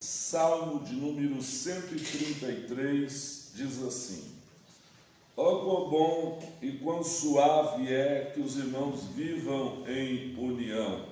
Salmo de número 133 diz assim: ó quão bom e quão suave é que os irmãos vivam em união.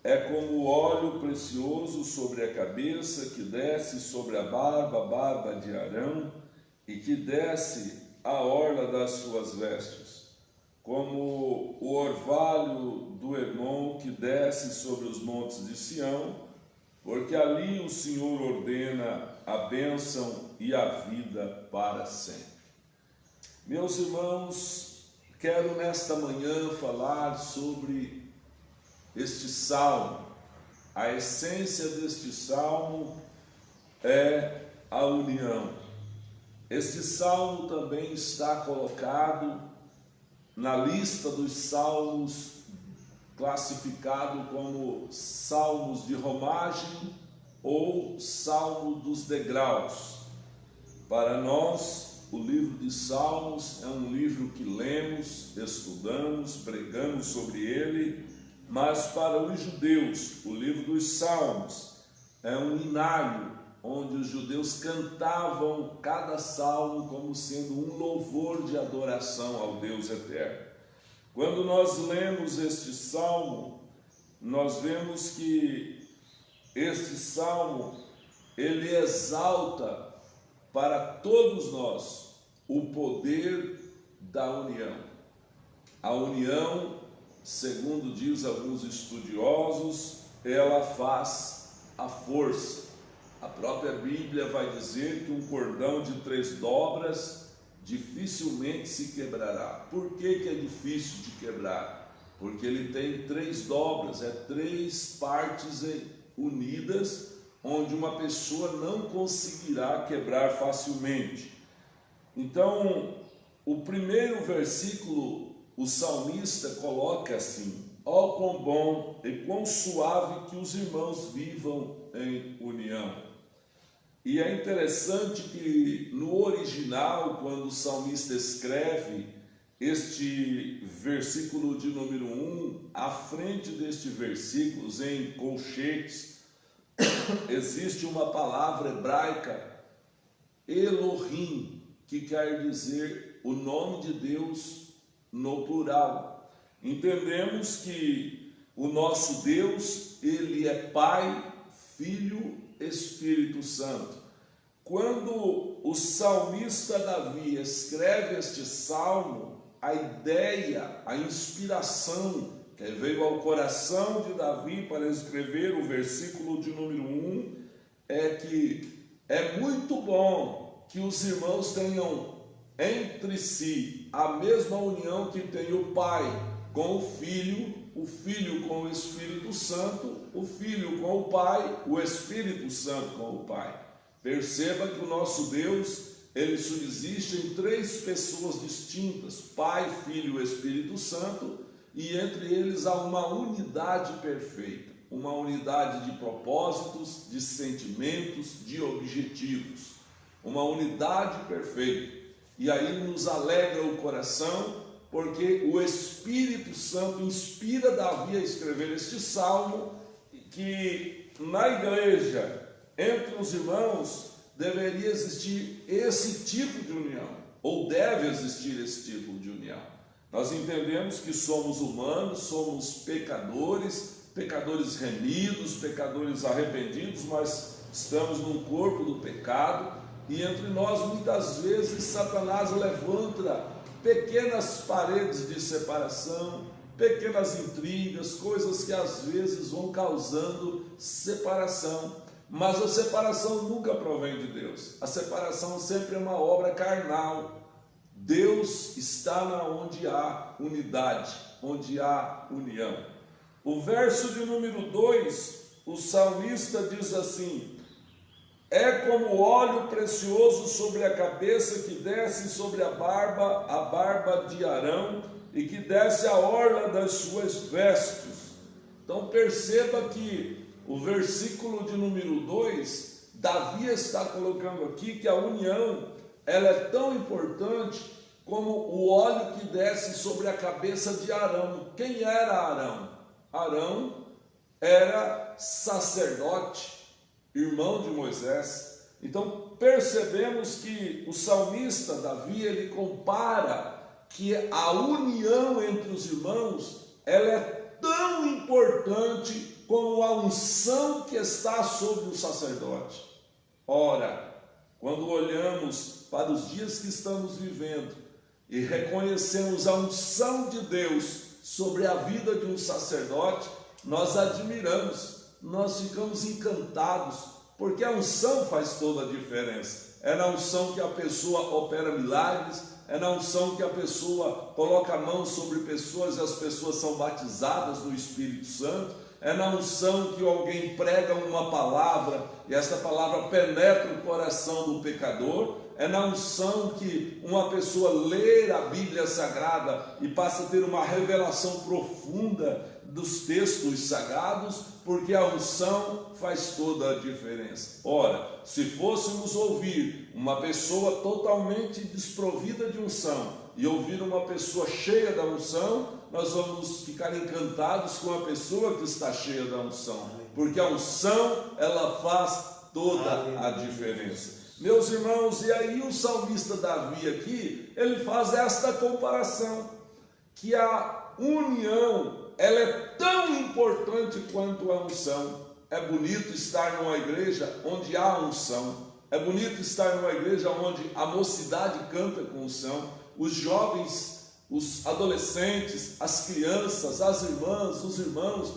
É como óleo precioso sobre a cabeça, que desce sobre a barba de Arão, e que desce a orla das suas vestes, como o orvalho do Hermon que desce sobre os montes de Sião, porque ali o Senhor ordena a bênção e a vida para sempre. Meus irmãos, quero nesta manhã falar sobre este salmo. A essência deste salmo é a união. Este salmo também está colocado na lista dos salmos classificado como salmos de romagem ou salmo dos degraus. Para nós, o livro de Salmos é um livro que lemos, estudamos, pregamos sobre ele, mas para os judeus, o livro dos Salmos é um hinário onde os judeus cantavam cada salmo como sendo um louvor de adoração ao Deus eterno. Quando nós lemos este salmo, nós vemos que este salmo, ele exalta para todos nós o poder da união. A união, segundo diz alguns estudiosos, ela faz a força. A própria Bíblia vai dizer que um cordão de 3 dobras dificilmente se quebrará. Por que é difícil de quebrar? Porque ele tem 3 dobras, 3 partes unidas, onde uma pessoa não conseguirá quebrar facilmente. Então, o primeiro versículo, o salmista coloca assim: ó quão bom e quão suave que os irmãos vivam em união. E é interessante que no original, quando o salmista escreve este versículo de número 1, à frente deste versículo, em colchetes, existe uma palavra hebraica, Elohim, que quer dizer o nome de Deus no plural. Entendemos que o nosso Deus, ele é Pai, Filho, Espírito Santo. Quando o salmista Davi escreve este salmo, a ideia, a inspiração que veio ao coração de Davi para escrever o versículo de número 1 é que é muito bom que os irmãos tenham entre si a mesma união que tem o Pai com o Filho com o Espírito Santo, o Filho com o Pai, o Espírito Santo com o Pai. Perceba que o nosso Deus, ele subsiste em 3 pessoas distintas, Pai, Filho e Espírito Santo, e entre eles há uma unidade perfeita, uma unidade de propósitos, de sentimentos, de objetivos, uma unidade perfeita. E aí nos alegra o coração, porque o Espírito Santo inspira Davi a escrever este salmo, que na igreja, entre os irmãos, deveria existir esse tipo de união, ou deve existir esse tipo de união. Nós entendemos que somos humanos, somos pecadores remidos, pecadores arrependidos, mas estamos num corpo do pecado, e entre nós muitas vezes Satanás levanta pequenas paredes de separação, pequenas intrigas, coisas que às vezes vão causando separação. Mas a separação nunca provém de Deus. A separação sempre é uma obra carnal. Deus está onde há unidade, onde há união. O verso de número 2, o salmista diz assim: é como óleo precioso sobre a cabeça que desce sobre a barba de Arão, e que desce a orla das suas vestes. Então perceba que o versículo de número 2, Davi está colocando aqui que a união, ela é tão importante como o óleo que desce sobre a cabeça de Arão. Quem era Arão? Arão era sacerdote, irmão de Moisés. Então percebemos que o salmista Davi, ele compara que a união entre os irmãos, ela é tão importante como a unção que está sobre o sacerdote. Ora, quando olhamos para os dias que estamos vivendo e reconhecemos a unção de Deus sobre a vida de um sacerdote, nós admiramos, nós ficamos encantados, porque a unção faz toda a diferença. É na unção que a pessoa opera milagres, é na unção que a pessoa coloca a mão sobre pessoas e as pessoas são batizadas no Espírito Santo, é na unção que alguém prega uma palavra e essa palavra penetra o coração do pecador, é na unção que uma pessoa lê a Bíblia Sagrada e passa a ter uma revelação profunda dos textos sagrados, porque a unção faz toda a diferença. Ora, se fôssemos ouvir uma pessoa totalmente desprovida de unção e ouvir uma pessoa cheia da unção, nós vamos ficar encantados com a pessoa que está cheia da unção, porque a unção, ela faz toda a diferença. Meus irmãos, e aí o salmista Davi aqui, ele faz esta comparação, que a união, ela é tão importante quanto a unção. É bonito estar numa igreja onde há unção, é bonito estar numa igreja onde a mocidade canta com unção, os jovens, os adolescentes, as crianças, as irmãs, os irmãos,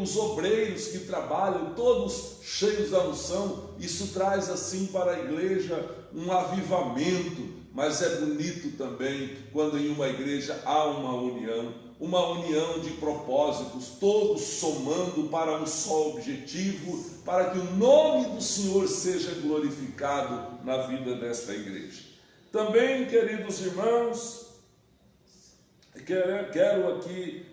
os obreiros que trabalham, todos cheios da unção. Isso traz assim para a igreja um avivamento, mas é bonito também quando em uma igreja há uma união de propósitos, todos somando para um só objetivo, para que o nome do Senhor seja glorificado na vida desta igreja. Também, queridos irmãos, quero aqui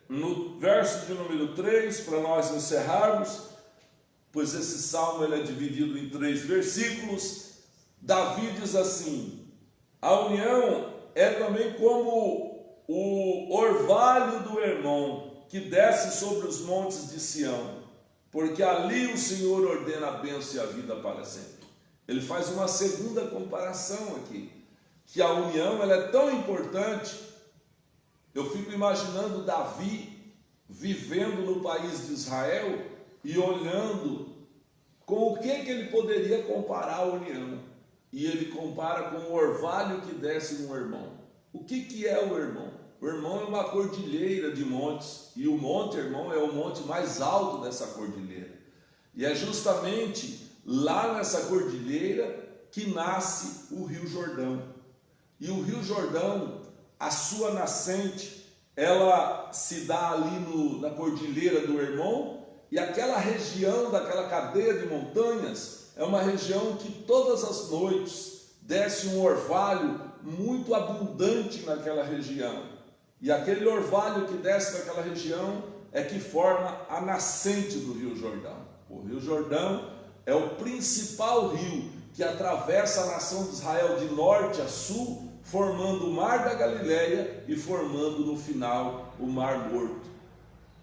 no verso de número 3, para nós encerrarmos, pois esse salmo ele é dividido em 3 versículos. Davi diz assim: a união é também como o orvalho do Hermon, que desce sobre os montes de Sião, porque ali o Senhor ordena a bênção e a vida para sempre. Ele faz uma segunda comparação aqui, que a união ela é tão importante. Eu fico imaginando Davi vivendo no país de Israel e olhando com o que ele poderia comparar a união. E ele compara com o orvalho que desce no Hermon. O que é o Hermon? O Hermon é uma cordilheira de montes, e o Monte Hermon é o monte mais alto dessa cordilheira. E é justamente lá nessa cordilheira que nasce o Rio Jordão. E o Rio Jordão, a sua nascente, ela se dá ali na cordilheira do Hermon, e aquela região daquela cadeia de montanhas é uma região que todas as noites desce um orvalho muito abundante naquela região. E aquele orvalho que desce naquela região é que forma a nascente do Rio Jordão. O Rio Jordão é o principal rio que atravessa a nação de Israel de norte a sul, formando o Mar da Galileia e formando no final o Mar Morto.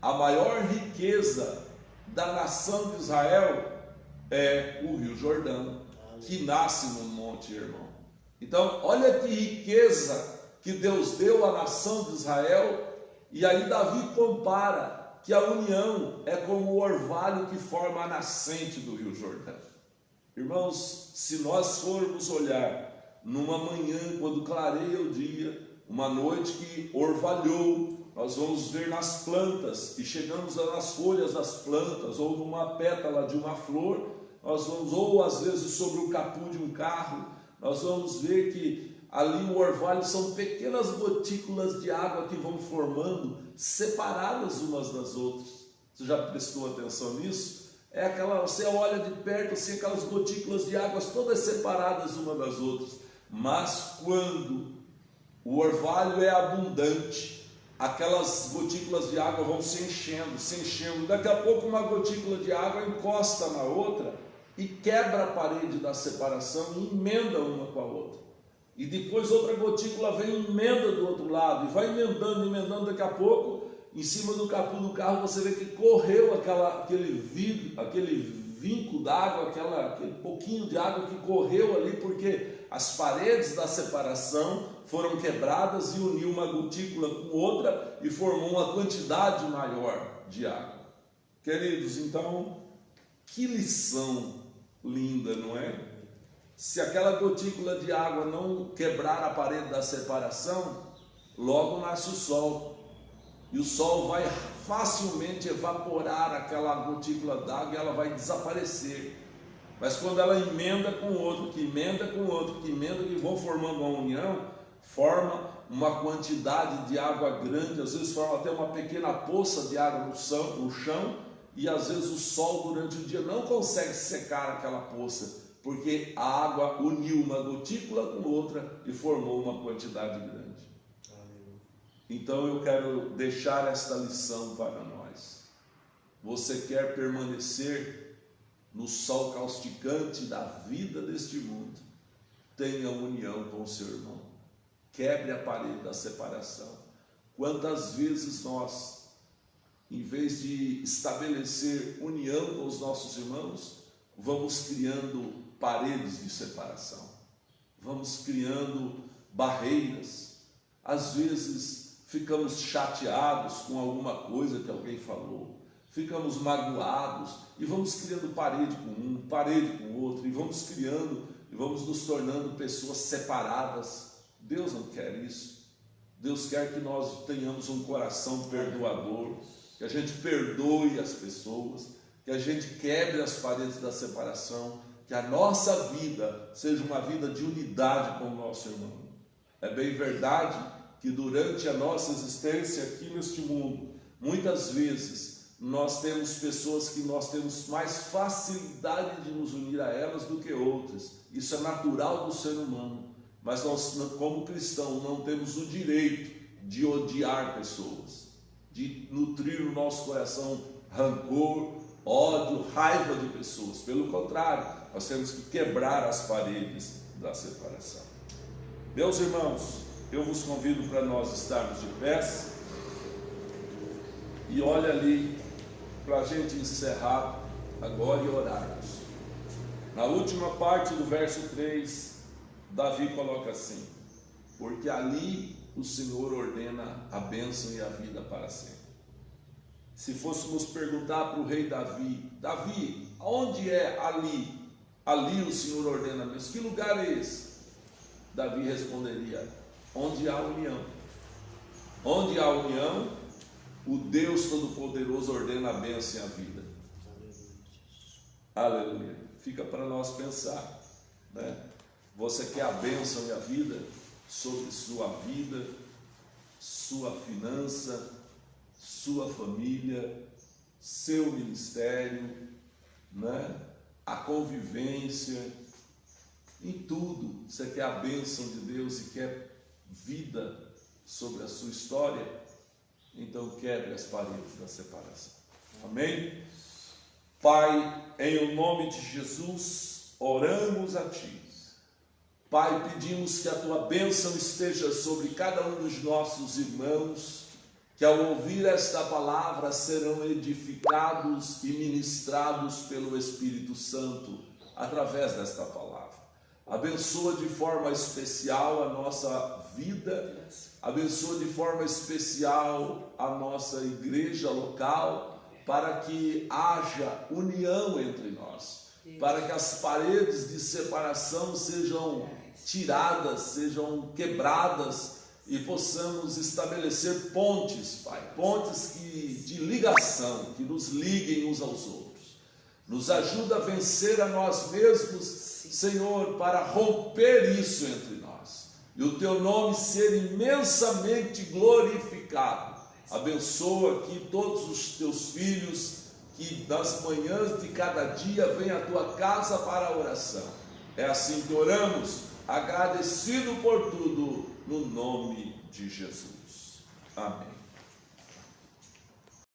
A maior riqueza da nação de Israel é o Rio Jordão, que nasce no Monte Hermon. Então, olha que riqueza que Deus deu à nação de Israel, e aí Davi compara que a união é como o orvalho que forma a nascente do Rio Jordão. Irmãos, se nós formos olhar numa manhã, quando clareia o dia, uma noite que orvalhou, nós vamos ver nas plantas, e chegamos nas folhas das plantas, ou numa pétala de uma flor, nós vamos, ou às vezes sobre o capô de um carro, nós vamos ver que ali o orvalho são pequenas gotículas de água que vão formando, separadas umas das outras. Você já prestou atenção nisso? É aquela, você olha de perto assim, aquelas gotículas de águas todas separadas umas das outras. Mas quando o orvalho é abundante, aquelas gotículas de água vão se enchendo. Daqui a pouco uma gotícula de água encosta na outra e quebra a parede da separação e emenda uma com a outra. E depois outra gotícula vem e emenda do outro lado, e vai emendando, daqui a pouco em cima do capô do carro você vê que correu aquele vinco d'água, aquele pouquinho de água que correu ali, porque as paredes da separação foram quebradas e uniu uma gotícula com outra e formou uma quantidade maior de água. Queridos, então, que lição linda, não é? Se aquela gotícula de água não quebrar a parede da separação, logo nasce o sol. E o sol vai facilmente evaporar aquela gotícula d'água e ela vai desaparecer. Mas quando ela emenda com o outro, que emenda com o outro, que emenda, que vão formando uma união, forma uma quantidade de água grande, às vezes forma até uma pequena poça de água no chão, e às vezes o sol durante o dia não consegue secar aquela poça, porque a água uniu uma gotícula com outra e formou uma quantidade grande. Então eu quero deixar esta lição para nós. Você quer permanecer no sol causticante da vida deste mundo? Tenha união com o seu irmão. Quebre a parede da separação. Quantas vezes nós, em vez de estabelecer união com os nossos irmãos, vamos criando paredes de separação, vamos criando barreiras. Às vezes ficamos chateados com alguma coisa que alguém falou, ficamos magoados e vamos criando parede com um, parede com o outro, e vamos criando e vamos nos tornando pessoas separadas. Deus não quer isso. Deus quer que nós tenhamos um coração perdoador, que a gente perdoe as pessoas, que a gente quebre as paredes da separação, que a nossa vida seja uma vida de unidade com o nosso irmão. É bem verdade que durante a nossa existência aqui neste mundo, muitas vezes nós temos pessoas que nós temos mais facilidade de nos unir a elas do que outras. Isso é natural do ser humano, mas nós, como cristãos, não temos o direito de odiar pessoas, de nutrir no nosso coração rancor, ódio, raiva de pessoas. Pelo contrário, nós temos que quebrar as paredes da separação. Meus irmãos, eu vos convido para nós estarmos de pé, e olha ali, para a gente encerrar agora e orarmos. Na última parte do verso 3, Davi coloca assim: porque ali o Senhor ordena a bênção e a vida para sempre. Se fôssemos perguntar para o rei Davi: Davi, onde é ali? Ali o Senhor ordena a bênção. Que lugar é esse? Davi responderia: onde há união. Onde há união, o Deus Todo-Poderoso ordena a bênção e a vida. Aleluia. Fica para nós pensar, né? Você quer a bênção e a vida sobre sua vida, sua finança, sua família, seu ministério, né? A convivência, em tudo. Você quer a bênção de Deus e quer vida sobre a sua história? Então quebre as paredes da separação. Amém? Pai, em o nome de Jesus, oramos a Ti. Pai, pedimos que a Tua bênção esteja sobre cada um dos nossos irmãos, que ao ouvir esta palavra serão edificados e ministrados pelo Espírito Santo através desta palavra. Abençoa de forma especial a nossa vida, abençoa de forma especial a nossa igreja local, para que haja união entre nós, para que as paredes de separação sejam tiradas, sejam quebradas, e possamos estabelecer pontes, Pai, pontes de ligação, que nos liguem uns aos outros. Nos ajuda a vencer a nós mesmos, Senhor, para romper isso entre nós, e o Teu nome ser imensamente glorificado. Abençoa aqui todos os Teus filhos, que nas manhãs de cada dia vêm à Tua casa para a oração. É assim que oramos, agradecido por tudo, no nome de Jesus. Amém.